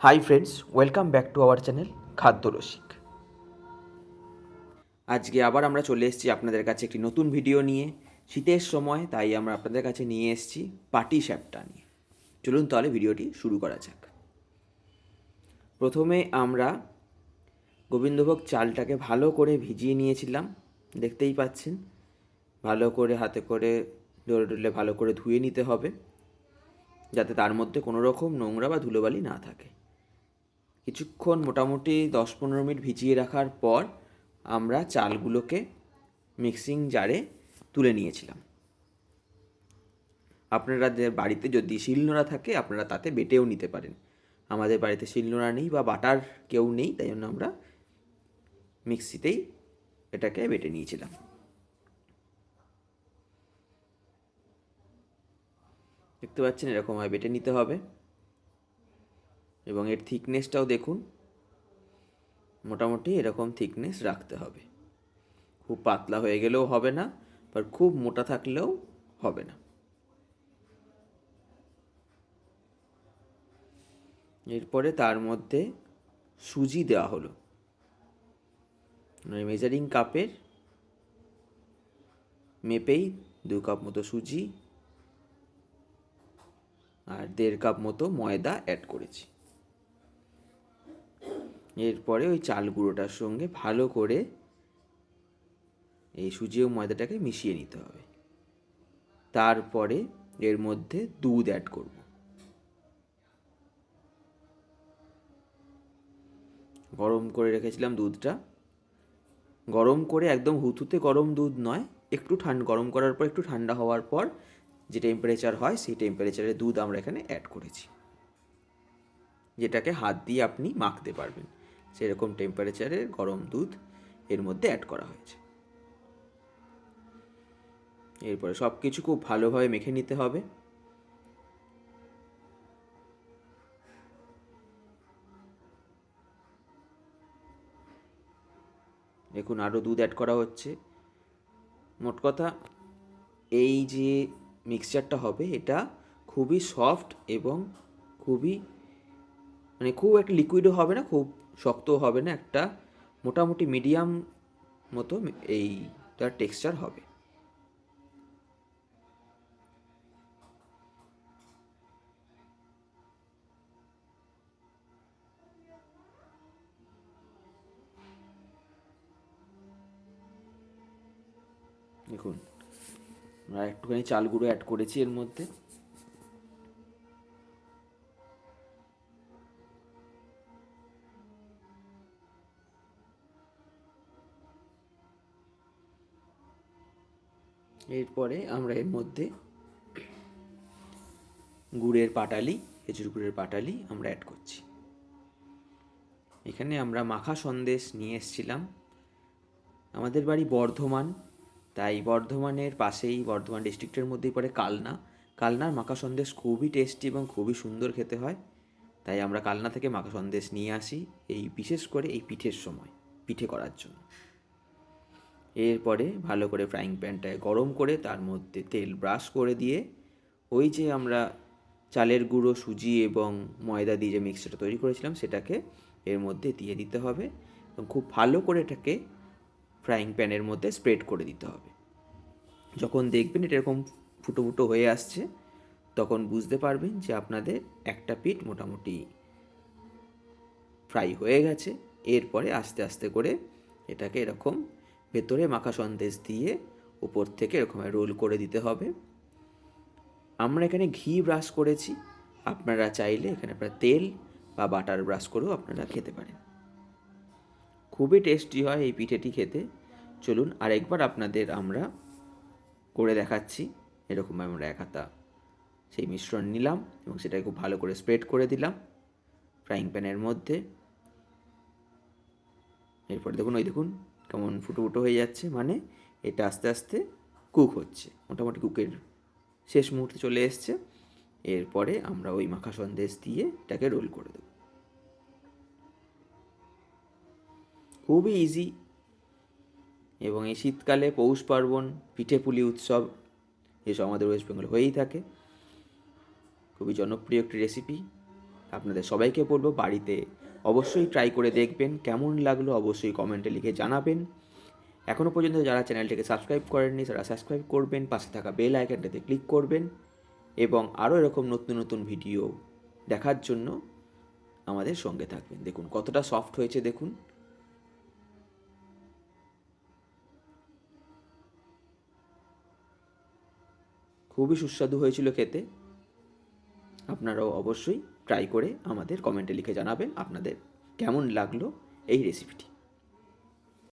Hi friends, welcome back to our channel খাদ্য রসিক। আজকে আবার আমরা চলে এসেছি আপনাদের কাছে একটি নতুন ভিডিও নিয়ে। শীতের সময় তাই আমরা আপনাদের কাছে নিয়ে এসেছি পাটি সাপটা নিয়ে। চলুন তাহলে ভিডিওটি শুরু করা যাক। প্রথমে আমরা গোবিন্দভোগ চালটাকে ভালো করে ভিজিয়ে নিয়েছিলাম, দেখতেই পাচ্ছেন। ভালো করে হাতে করে ডলে ডলে ভালো করে ধুয়ে নিতে হবে, যাতে তার মধ্যে কোনো রকম নোংরা বা ধুলোবালি না থাকে। কিছুক্ষণ মোটামুটি 10-15 মিনিট ভিজিয়ে রাখার পর আমরা চালগুলোকে মিক্সিং জারে তুলে নিয়েছিলাম। আপনাদের বাড়িতে যদি শিলনোড়া থাকে আপনারা তাতে বেটেও নিতে পারেন। আমাদের বাড়িতে শিলনোড়া নেই বা বাটার কেউ নেই, তাই জন্য আমরা মিক্সিতেই এটাকে বেটে নিয়েছিলাম। দেখতে পাচ্ছেন এরকমভাবে বেটে নিতে হবে, এবং এর থিকনেসটাও দেখুন, মোটামুটি এরকম থিকনেস রাখতে হবে। খুব পাতলা হয়ে গেলেও হবে না, আর খুব মোটা থাকলেও হবে না। এরপরে তার মধ্যে সুজি দেওয়া হলো। মেজারিং কাপের মেপেই 2 কাপ মতো সুজি আর 1.5 কাপ মতো ময়দা অ্যাড করেছি। এরপরে ওই চাল গুঁড়োটার সঙ্গে ভালো করে এই সুজি ও ময়দাটাকে মিশিয়ে নিতে হবে। তারপরে এর মধ্যে দুধ অ্যাড করব। গরম করে রেখেছিলাম দুধটা। গরম করে একদম হুথুতে গরম দুধ নয়, একটু গরম করার পর একটু ঠান্ডা হওয়ার পর যে টেম্পারেচার হয় সেই টেম্পারেচারে দুধ আমরা এখানে অ্যাড করেছি, যেটাকে হাত দিয়ে আপনি মাখতে পারবেন। সেরকম টেম্পারেচারে গরম দুধ এর মধ্যে অ্যাড করা হয়েছে। এরপরে সব কিছু খুব ভালোভাবে মেখে নিতে হবে। দেখুন আরও দুধ অ্যাড করা হচ্ছে। মোট কথা, এই যে মিক্সচারটা হবে এটা খুবই সফট এবং খুবই খুব একটা লিকুইডও হবে না, খুব শক্তও হবে না, একটা মোটামুটি মিডিয়াম মতো এইটার টেক্সচার হবে। দেখুন আমরা একটুখানি চাল গুঁড়ো অ্যাড করেছি এর মধ্যে। এরপরে আমরা এর মধ্যে গুড়ের পাটালি, খেজুর গুড়ের পাটালি আমরা অ্যাড করছি। এখানে আমরা মাখা সন্দেশ নিয়ে এসেছিলাম। আমাদের বাড়ি বর্ধমান, তাই বর্ধমানের পাশেই, বর্ধমান ডিস্ট্রিক্টের মধ্যেই পড়ে কালনা। কালনার মাখা সন্দেশ খুবই টেস্টি এবং খুবই সুন্দর খেতে হয়, তাই আমরা কালনা থেকে মাখা সন্দেশ নিয়ে আসি বিশেষ করে এই পিঠের সময় পিঠে করার জন্য। এরপরে ভালো করে ফ্রাইং প্যানটায় গরম করে তার মধ্যে তেল ব্রাশ করে দিয়ে ওই যে আমরা চালের গুঁড়ো, সুজি এবং ময়দা দিয়ে যে মিক্সচারটা তৈরি করেছিলাম সেটাকে এর মধ্যে দিয়ে দিতে হবে, এবং খুব ভালো করে এটাকে ফ্রাইং প্যানের মধ্যে স্প্রেড করে দিতে হবে। যখন দেখবেন এটা এরকম ফুটো ফুটো হয়ে আসছে, তখন বুঝতে পারবেন যে আপনাদের একটা পিঠ মোটামুটি ফ্রাই হয়ে গেছে। এরপরে আস্তে আস্তে করে এটাকে এরকম ভেতরে মাখা সন্দেশ দিয়ে উপর থেকে এরকম রোল করে দিতে হবে। আমরা এখানে ঘি ব্রাশ করেছি, আপনারা চাইলে এখানে আপনারা তেল বা বাটার ব্রাশ করেও আপনারা খেতে পারেন। খুবই টেস্টি হয় এই পিঠেটি খেতে। চলুন আরেকবার আপনাদের আমরা করে দেখাচ্ছি। এরকমভাবে আমরা এক হাতা সেই মিশ্রণ নিলাম এবং সেটাকে খুব ভালো করে স্প্রেড করে দিলাম ফ্রাইং প্যানের মধ্যে। এরপরে দেখুন, ওই দেখুন কেমন ফুটো ফুটো হয়ে যাচ্ছে, মানে এটা আস্তে আস্তে কুক হচ্ছে, মোটামুটি কুকের শেষ মুহূর্তে চলে এসছে। এরপরে আমরা ওই মাখা সন্দেশ দিয়ে এটাকে রোল করে দেব। খুবই ইজি, এবং এই শীতকালে পৌষ পার্বণ, পিঠে পুলি উৎসব এসব আমাদের ওয়েস্ট বেঙ্গল হয়েই থাকে। খুবই জনপ্রিয় একটি রেসিপি। আপনাদের সবাইকে বলবো বাড়িতে অবশ্যই ট্রাই করে দেখবেন, কেমন লাগলো অবশ্যই কমেন্টে লিখে জানাবেন। এখনও পর্যন্ত যারা চ্যানেলটিকে সাবস্ক্রাইব করেননি তারা সাবস্ক্রাইব করবেন, পাশে থাকা বেল আইকনটাতে ক্লিক করবেন এবং আরও এরকম নতুন নতুন ভিডিও দেখার জন্য আমাদের সঙ্গে থাকবেন। দেখুন কতটা সফট হয়েছে, দেখুন। খুবই সুস্বাদু হয়েছিল খেতে। আপনারাও অবশ্যই ট্রাই করে আমাদের কমেন্টে লিখে জানাবেন আপনাদের কেমন লাগলো এই রেসিপিটি।